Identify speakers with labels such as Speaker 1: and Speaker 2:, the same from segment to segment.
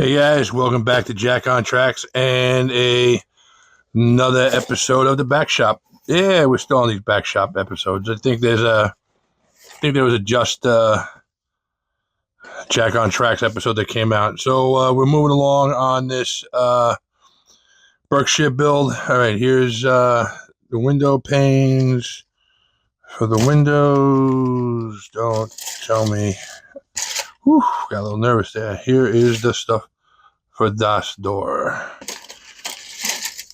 Speaker 1: Hey guys, welcome back to Jack on Tracks and another episode of the Back Shop. Yeah, we're still on these Back Shop episodes. I think there was a just Jack on Tracks episode that came out. So we're moving along on this Berkshire build. All right, here's the window panes for the windows. Don't tell me. Whew, got a little nervous there. Here is the stuff for das door.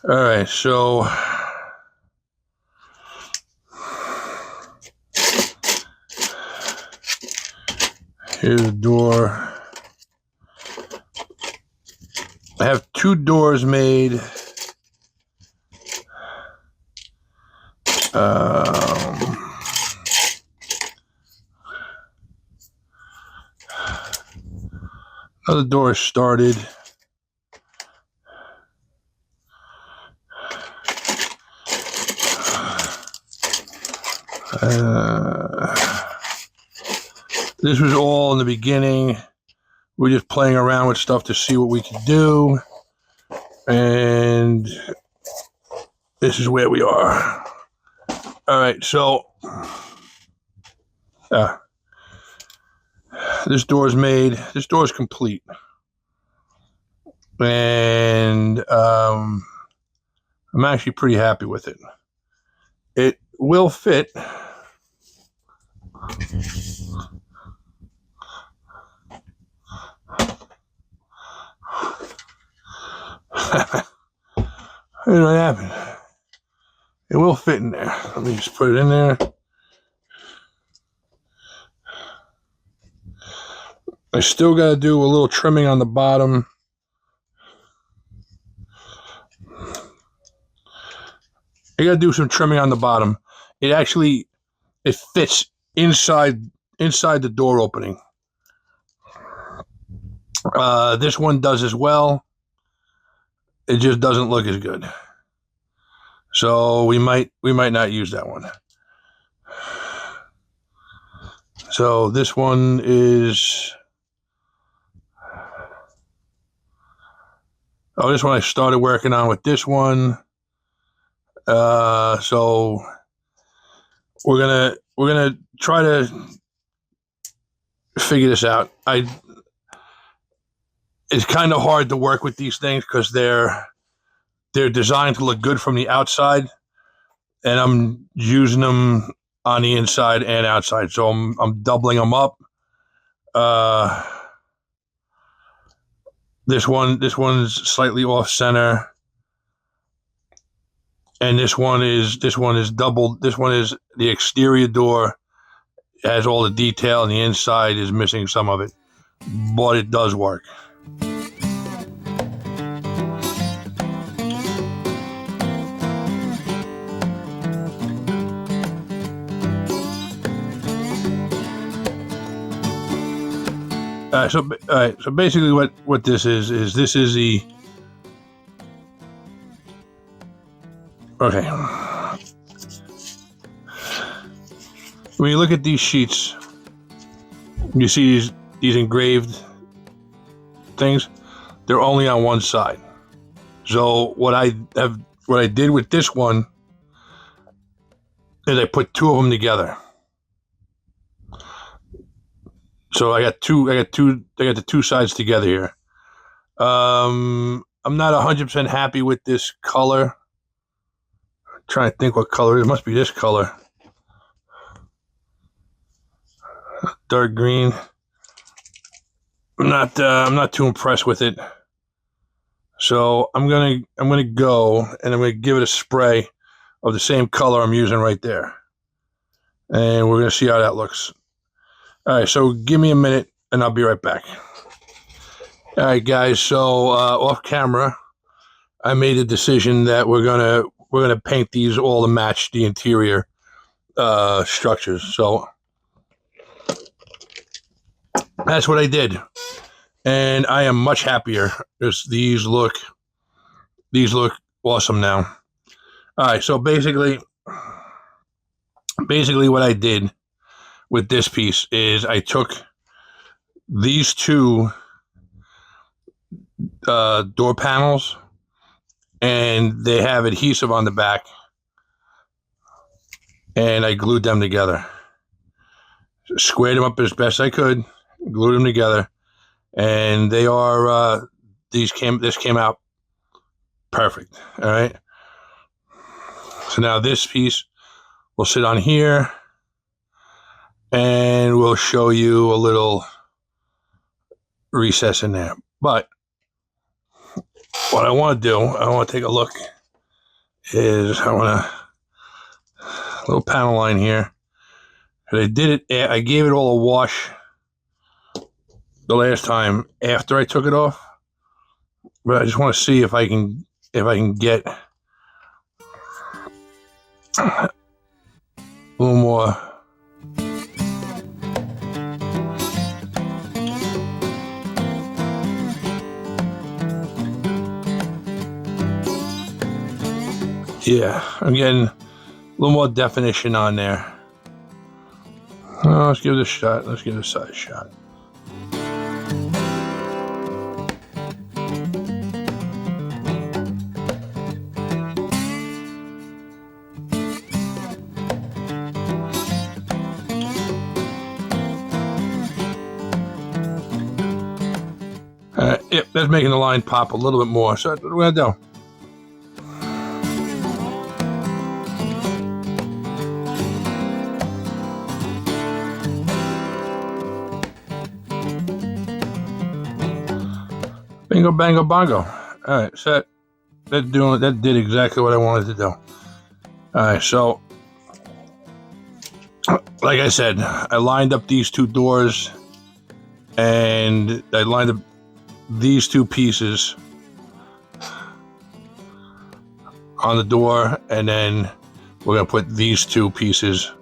Speaker 1: All right, so here's the door. I have two doors made. Another door started. This was all in the beginning. We're just playing around with stuff to see what we can do. And this is where we are. All right, so this door is made. This door is complete. And I'm actually pretty happy with it. It will fit. Here's what happened. It will fit in there. Let me just put it in there. I still got to do a little trimming on the bottom. I got to do some trimming on the bottom. It fits inside the door opening. This one does as well. It just doesn't look as good. So we might not use that one. So this one is this one I started working on with this one. So we're gonna try to figure this out. It's kind of hard to work with these things because they're designed to look good from the outside, and I'm using them on the inside and outside. So I'm doubling them up. This one's slightly off center, and this one is doubled. This one is the exterior door. It has all the detail, and the inside is missing some of it, but it does work. So basically what this is this is the okay. When you look at these sheets, you see these engraved things. They're only on one side. So what I did with this one is I put two of them together. So I got the two sides together here. I'm not 100% happy with this color. I'm trying to think what color it is. It must be this color. Dark green. I'm not too impressed with it. So I'm gonna go and I'm gonna give it a spray of the same color I'm using right there. And we're gonna see how that looks. All right, so give me a minute, and I'll be right back. All right, guys. So off camera, I made a decision that we're gonna paint these all to match the interior structures. So that's what I did, and I am much happier because these look awesome now. All right, so basically what I did with this piece is I took these two door panels, and they have adhesive on the back, and I glued them together. Squared them up as best I could, glued them together, and they are this came out perfect. All right. So now this piece will sit on here, and we'll show you a little recess in there. But what I want to do, I want to take a look, is I want a little panel line here. And I gave it all a wash the last time after I took it off, but I just want to see if I can get a little more. Yeah, I'm getting a little more definition on there. Let's give it a shot. Let's give it a side shot. Yep, that's making the line pop a little bit more. So that's what we're going to do. Bingo, bango, bongo. All right, so that did exactly what I wanted to do. All right, so like I said, I lined up these two doors, and I lined up these two pieces on the door, and then we're gonna put these two pieces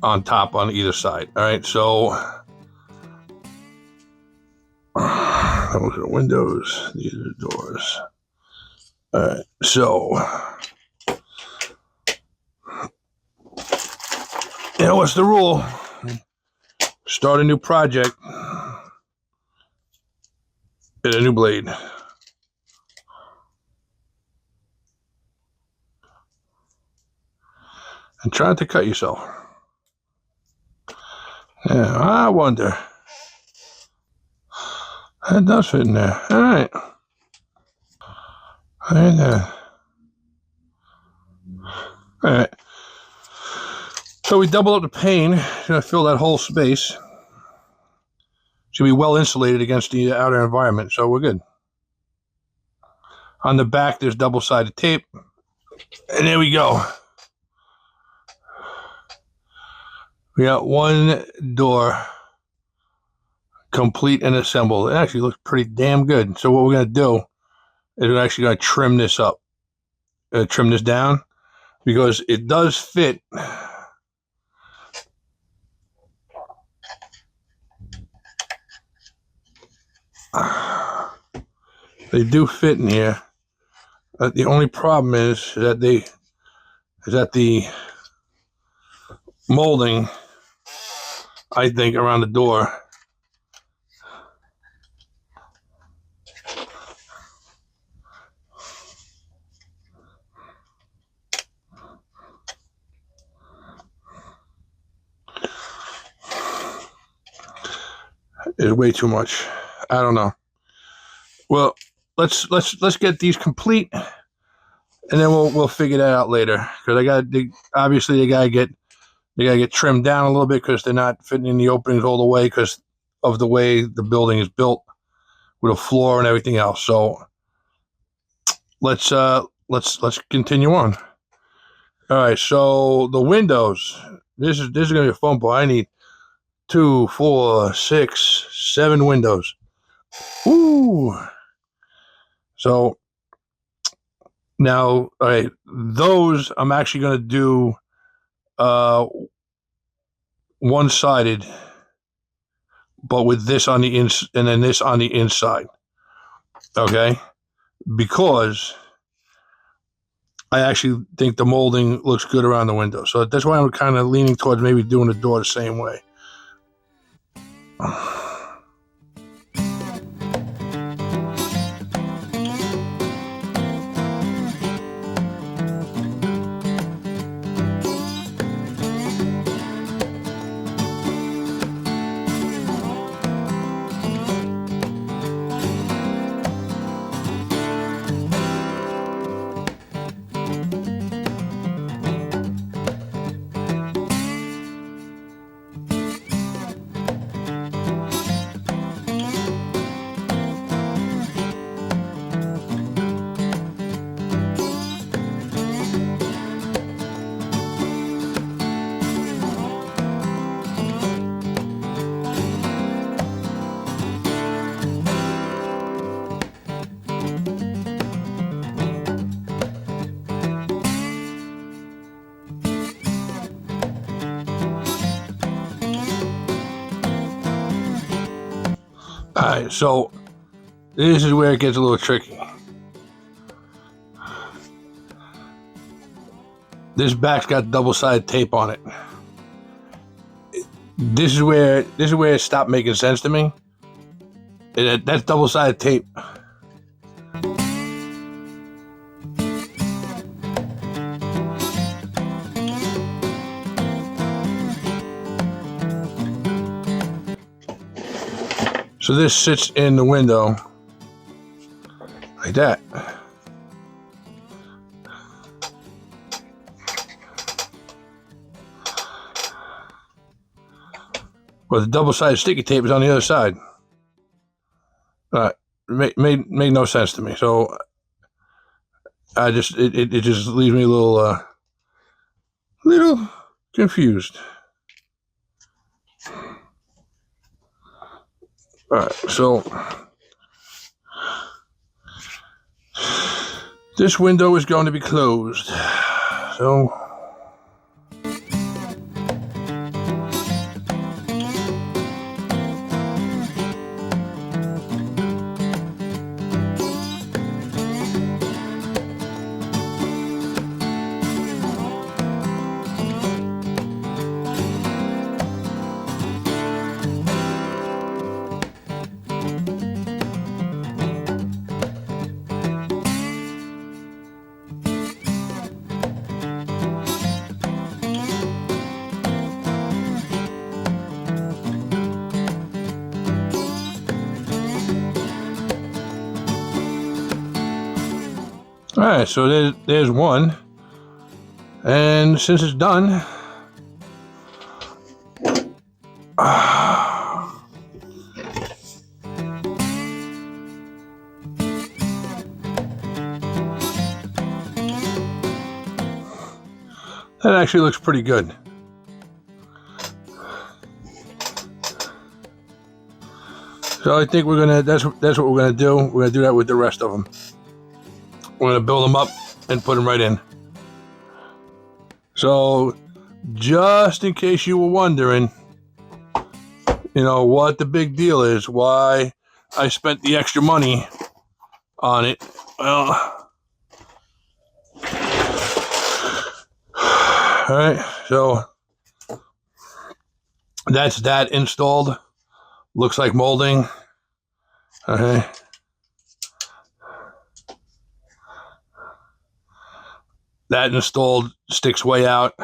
Speaker 1: on top on either side. All right, so those are windows, these are doors. All right, so you know what's the rule? Start a new project, get a new blade. And try not to cut yourself. Yeah, I wonder. That does fit in there. All right. Right there. All right. So we double up the pane. Gonna fill that whole space. It's gonna be well insulated against the outer environment, so we're good. On the back, there's double-sided tape, and there we go. We got one door complete and assembled. It actually looks pretty damn good. So what we're going to do is we're actually going to trim this up, trim this down, because it does fit. They do fit in here. The only problem is that the molding, I think, around the door is way too much. I don't know. Well, let's get these complete, and then we'll figure that out later. Because obviously they gotta get trimmed down a little bit because they're not fitting in the openings all the way because of the way the building is built with a floor and everything else. So let's continue on. All right, so the windows. This is gonna be a fun part. I need 2, 4, 6, 7 windows. Ooh. So now, all right, those I'm actually gonna do one-sided, but with this on the ins and then this on the inside. Okay, because I actually think the molding looks good around the window. So that's why I'm kind of leaning towards maybe doing the door the same way. right, so this is where it gets a little tricky. This back's got double-sided tape on it. This is where it stopped making sense to me. That's double-sided tape. So this sits in the window like that. But the double-sided sticky tape is on the other side. Made no sense to me. So I just it just leaves me a little confused. All right, so this window is going to be closed. So all right, so there's one, and since it's done, that actually looks pretty good. So I think that's what we're gonna do. We're gonna do that with the rest of them. We're going to build them up and put them right in. So, just in case you were wondering, what the big deal is, why I spent the extra money on it. Well, all right, so that's that installed. Looks like molding. Okay. That installed, sticks way out.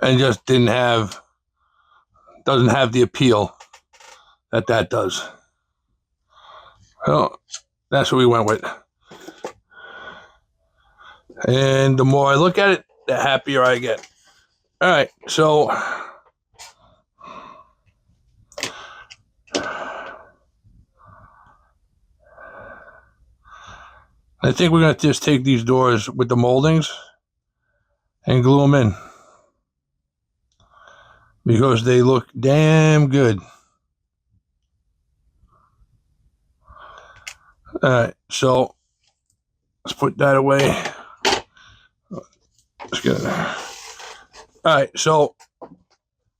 Speaker 1: And just doesn't have the appeal that does. Well, that's what we went with. And the more I look at it, the happier I get. All right, so I think we're going to just take these doors with the moldings and glue them in because they look damn good. All right, so let's put that away. Let's get it. All right, so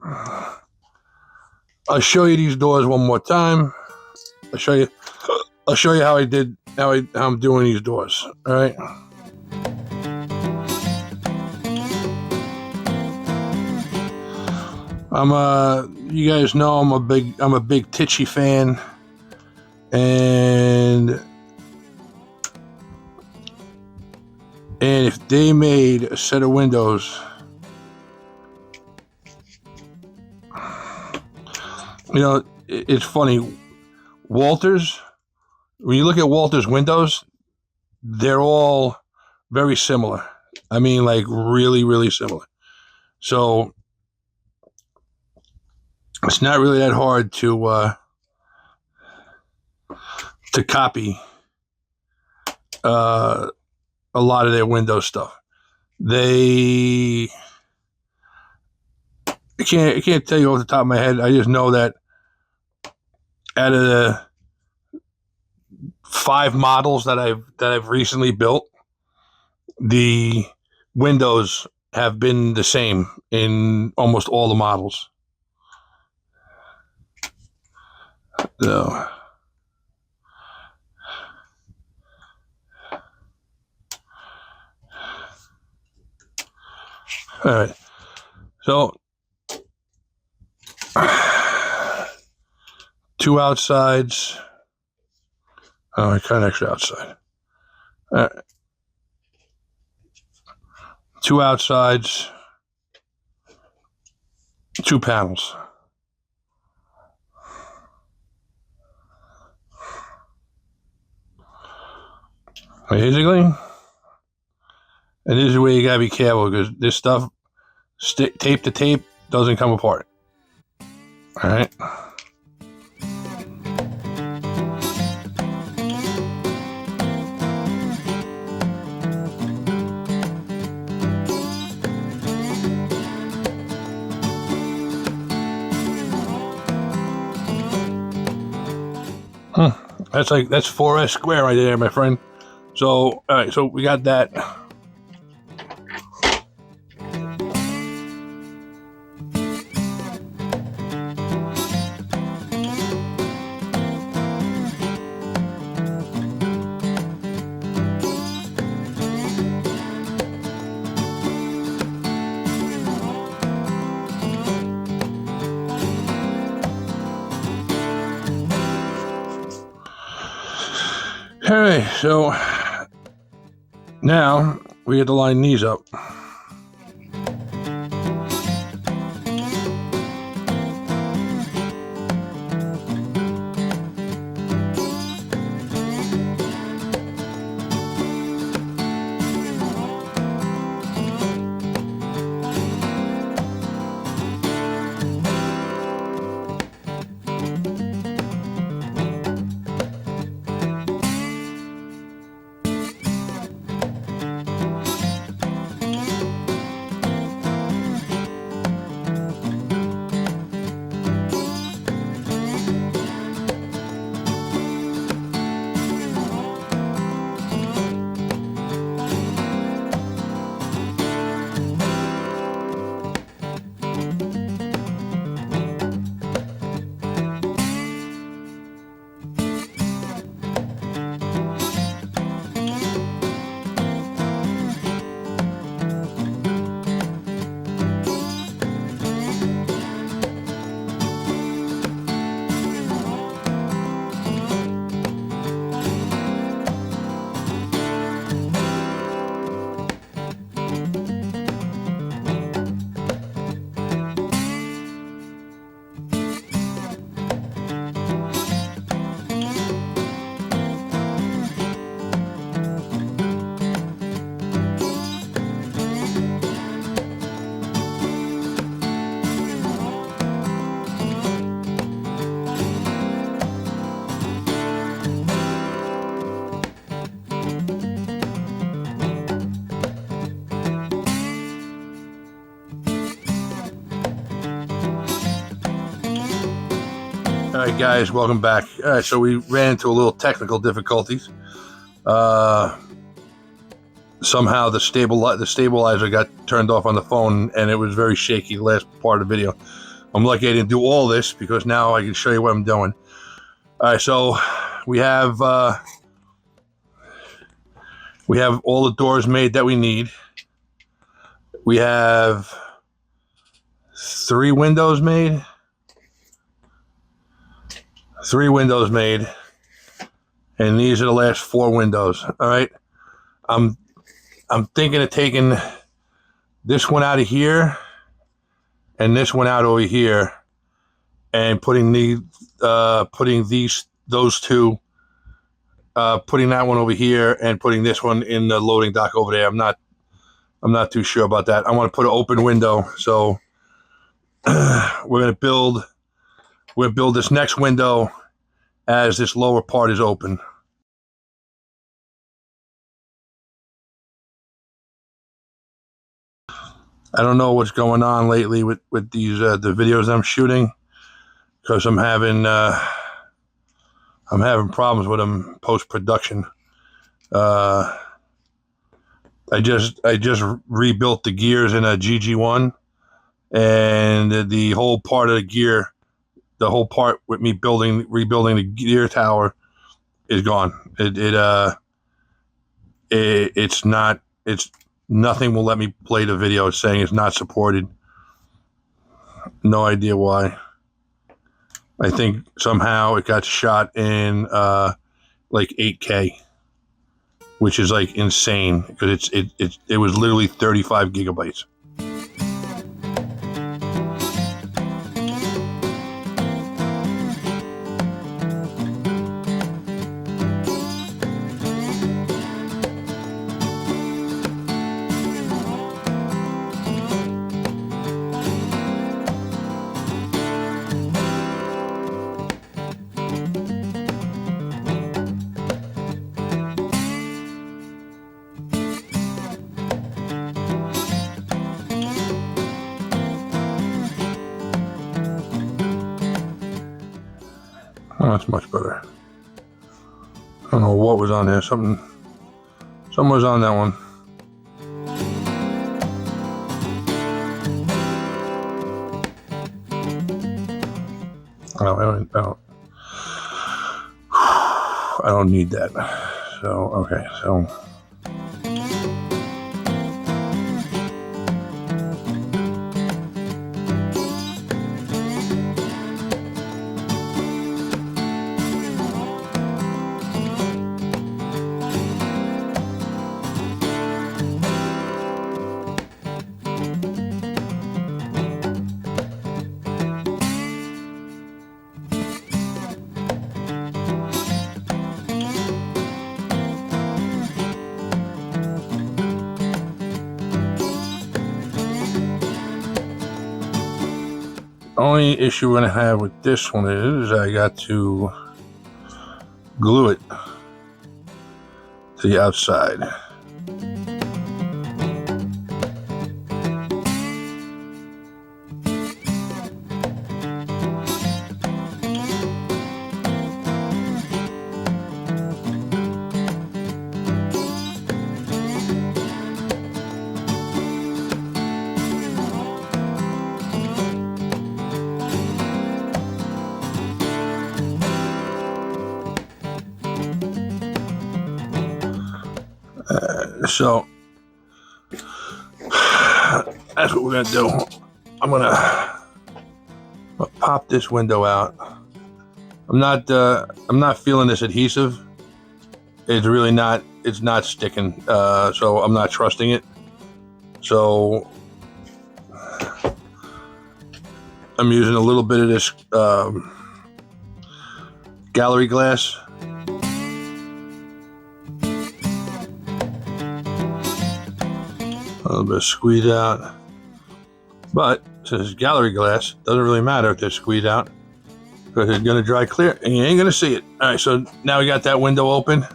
Speaker 1: I'll show you these doors one more time. I'll show you how I'm doing these doors. All right. You guys know I'm a big Titchy fan, and if they made a set of windows, it's funny. Walters, when you look at Walters windows, they're all very similar. I mean, like really, really similar. So it's not really that hard to copy a lot of their window stuff. I can't tell you off the top of my head. I just know that out of the 5 models that I've recently built, the windows have been the same in almost all the models. So, all right. So, two outsides. Oh, I cut an extra outside. Two outsides, two panels. Basically, and this is where you gotta be careful because this stuff, tape to tape, doesn't come apart. All right. That's 4S square right there, my friend. So, all right, so we got that. All right, so now we have to line these up. All right, guys, welcome back. All right, so we ran into a little technical difficulties. Somehow the stabilizer got turned off on the phone, and it was very shaky the last part of the video. I'm lucky I didn't do all this because now I can show you what I'm doing. All right, so we have all the doors made that we need. We have 3 windows made. 3 windows made, and these are the last 4 windows. All right, I'm thinking of taking this one out of here and this one out over here, and putting those two, putting that one over here and putting this one in the loading dock over there. I'm not too sure about that. I want to put an open window, so we're gonna build this next window as this lower part is open. I don't know what's going on lately with these the videos I'm shooting, because I'm having problems with them post production. I just rebuilt the gears in a GG1, and the whole part of the gear, the whole part with me rebuilding the gear tower is gone. It's not. It's nothing will let me play the video. It's saying it's not supported. No idea why. I think somehow it got shot in like 8K, which is like insane because it was literally 35 gigabytes. Oh, that's much better. I don't know what was on there. Something was on that one. Oh, I don't need that. So, okay, so. Only issue we're going to have with this one is I got to glue it to the outside. So that's what we're gonna do. I'm gonna pop this window out. I'm not feeling this adhesive. It's really not. It's not sticking. So I'm not trusting it. So I'm using a little bit of this gallery glass. A little bit of squeeze out, but since it's gallery glass, doesn't really matter if they're squeezed out because it's going to dry clear and you ain't going to see it. All right, so now we got that window open.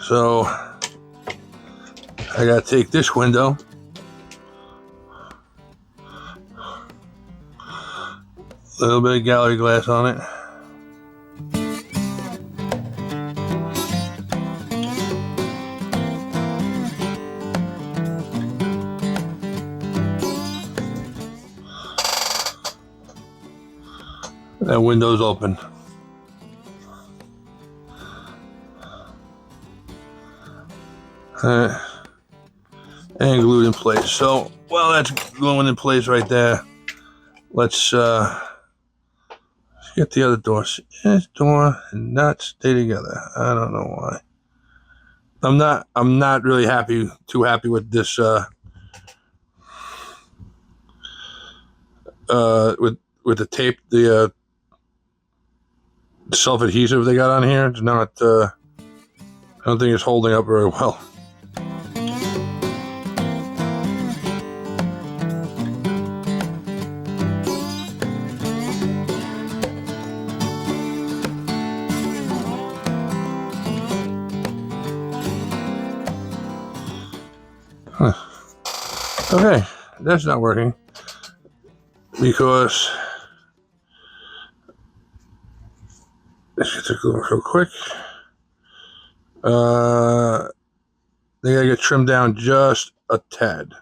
Speaker 1: So I got to take this window, a little bit of gallery glass on it. That window's open. And glued in place. So, well, that's gluing in place right there. Let's get the other door. This door and not stay together. I don't know why. I'm not really too happy with this with the tape, the self-adhesive they got on here. It's not I don't think it's holding up very well. Okay, that's not working because let's get the glue real quick. They gotta get trimmed down just a tad.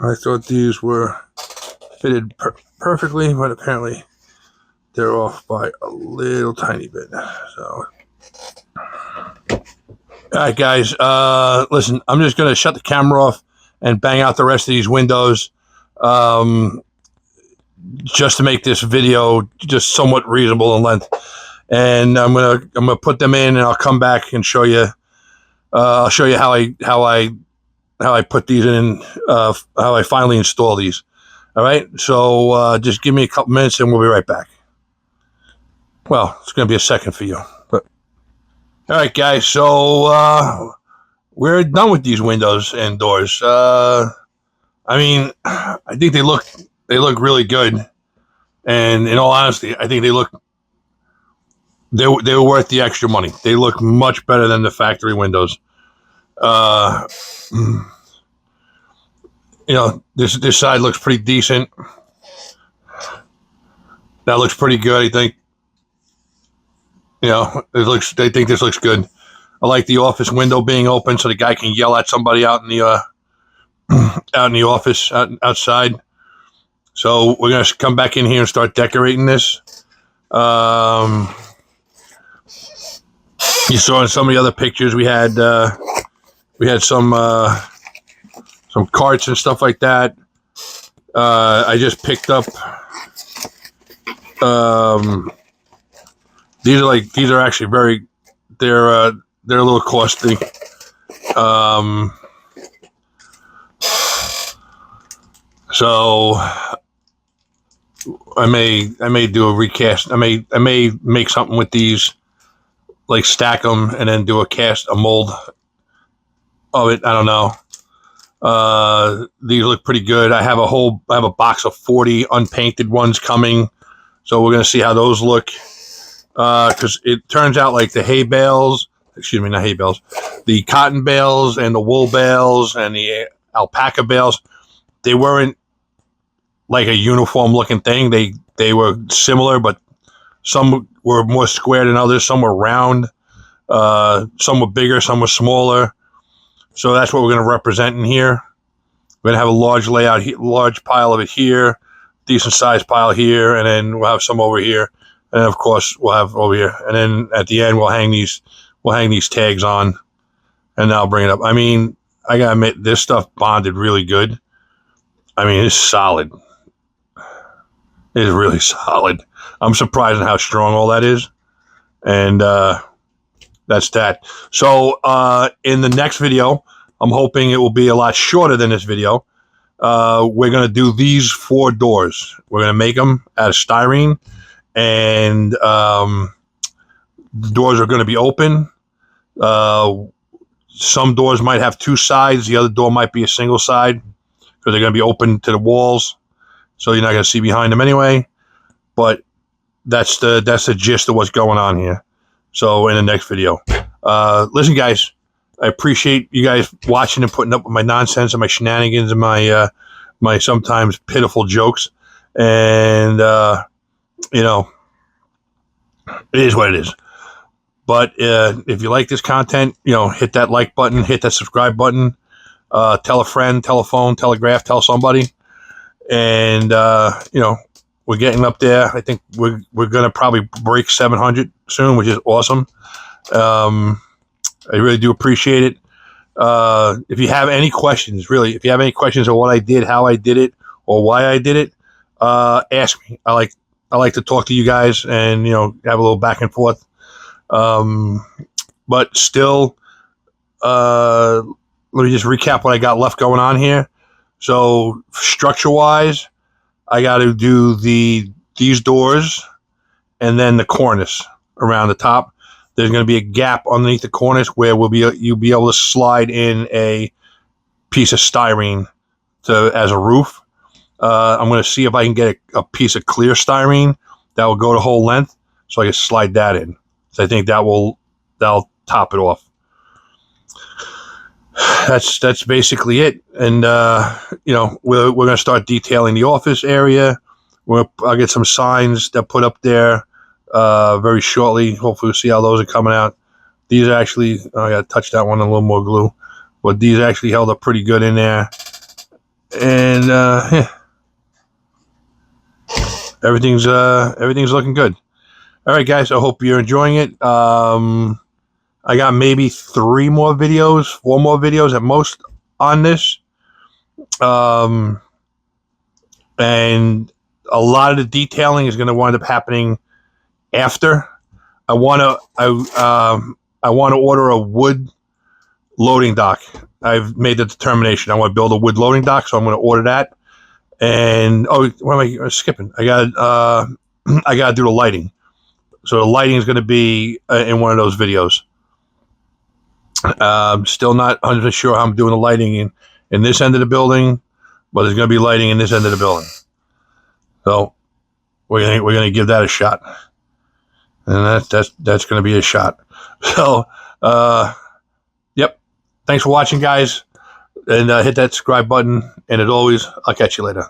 Speaker 1: I thought these were fitted perfectly, but apparently they're off by a little tiny bit. So, all right, guys. Listen, I'm just gonna shut the camera off and bang out the rest of these windows, just to make this video just somewhat reasonable in length. And I'm gonna put them in, and I'll come back and show you. I'll show you how I put these in, how I finally install these. All right. So just give me a couple minutes, and we'll be right back. Well, it's going to be a second for you. But all right, guys. So we're done with these windows and doors. I mean, I think they look really good. And in all honesty, I think they were worth the extra money. They look much better than the factory windows. You know, this side looks pretty decent. That looks pretty good, I think. You know, they think this looks good. I like the office window being open so the guy can yell at somebody out in the out in the office outside. So we're gonna come back in here and start decorating this. You saw in some of the other pictures we had some carts and stuff like that. I just picked up. These are actually very. They're a little costly. So I may do a recast. I may make something with these, like stack them and then do a mold of it. I don't know. These look pretty good. I have a box of 40 unpainted ones coming, so we're gonna see how those look. Because it turns out like the hay bales, not hay bales, the cotton bales and the wool bales and the alpaca bales, they weren't like a uniform looking thing. They were similar, but some were more square than others. Some were round. Some were bigger. Some were smaller. So that's what we're going to represent in here. We're going to have a large layout, large pile of it here, decent sized pile here, and then we'll have some over here, and of course we'll have over here, and then at the end we'll hang these tags on, and I'll bring it up. I mean, I gotta admit, this stuff bonded really good. I mean, it's solid. It is really solid. I'm surprised at how strong all that is, and that's that. So in the next video, I'm hoping it will be a lot shorter than this video. We're going to do these 4 doors. We're going to make them out of styrene, and the doors are going to be open. Some doors might have 2 sides. The other door might be a single side because they're going to be open to the walls, so you're not going to see behind them anyway. But that's the gist of what's going on here. So in the next video, listen, guys, I appreciate you guys watching and putting up with my nonsense and my shenanigans and my sometimes pitiful jokes. And you know, it is what it is. But if you like this content, you know, hit that like button, hit that subscribe button, tell a friend, tell a phone, telegraph, tell somebody. And you know, we're getting up there. I think we're gonna probably break 700 soon, which is awesome. I really do appreciate it. If you have any questions, if you have any questions on what I did, how I did it, or why I did it, ask me. I like to talk to you guys and, you know, have a little back and forth. But still, let me just recap what I got left going on here. So structure wise, I got to do these doors and then the cornice around the top. There's going to be a gap underneath the cornice where you'll be able to slide in a piece of styrene as a roof. I'm going to see if I can get a piece of clear styrene that will go the whole length, so I can slide that in. So I think that'll top it off. That's basically it. And you know, we're going to start detailing the office area. I'll get some signs that put up there very shortly. Hopefully we'll see how those are coming out. These actually, I got to touch that one a little more glue, but these actually held up pretty good in there. And yeah, everything's looking good. All right, guys, I hope you're enjoying it. I got maybe 4 more videos at most on this. And a lot of the detailing is going to wind up happening after. I want to order a wood loading dock. I've made the determination. I want to build a wood loading dock, so I'm going to order that. And what am I skipping? I got to do the lighting. So the lighting is going to be in one of those videos. Still not 100% sure how I'm doing the lighting in this end of the building, but there's going to be lighting in this end of the building. So we're gonna give that a shot, and that's going to be a shot. So yep. Thanks for watching, guys, and hit that subscribe button. And as always, I'll catch you later.